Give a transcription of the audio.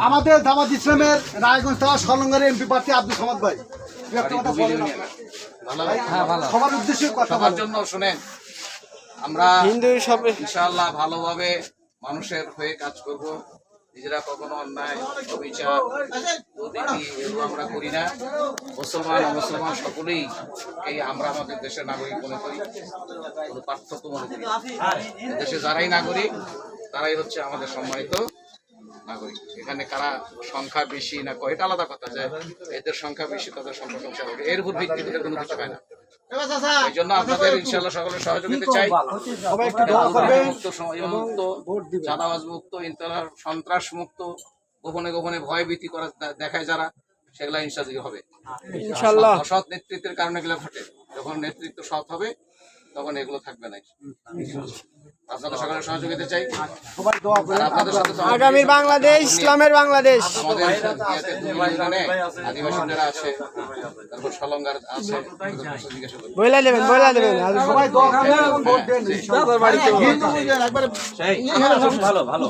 আমাদের জামাত ইসলামের রায়গঞ্জ থানা সলঙ্গের এমপি প্রার্থী আব্দুল সামাদ ভাই সবার উদ্দেশ্যে কথা সবার জন্য শুনেন, আমরা ইনশাআল্লাহ ভালোভাবে মানুষের হয়ে কাজ করব। নিজেরা কখনো অন্যায় অবিচার দুর্নীতি এগুলো আমরা করি না। মুসলমান অমুসলমান সকলেই আমরা আমাদের দেশের নাগরিক মনে করি, কোনো পার্থক্য মনে করি। দেশে যারাই নাগরিক তারাই হচ্ছে আমাদের সম্মানিত নাগরিক। এখানে কারা সংখ্যা বেশি না কয়টা আলাদা কথা, যায় এদের সংখ্যা বেশি তাদের সংখ্যা কমছে, এর উপর ভিত্তি করে কোনো কিছু হয় না। এই জন্য আপনাদের ইনশাআল্লাহ সকলের সহযোগিতা চাই। মুক্ত, মুক্ত, চাঁদাবাজ মুক্ত, সন্ত্রাস মুক্ত, গোপনে গোপনে ভয় ভীতি করা দেখায় যারা, সেগুলা ইনশাআল্লাহ হবে। অসৎ নেতৃত্বের কারণে এগুলো ঘটে। যখন নেতৃত্ব সৎ হবে তখন এগুলো থাকবে না। আপনাদের সকলের সহযোগিতা চাই। আগামী বাংলাদেশ ইসলামের বাংলাদেশ। আমাদের আদিবাসী যারা আছে, তারপর সলঙ্গার আছে, বইলা দেবেন সবাই দোয়া করবেন এবং ভোট দেন। ভালো ভালো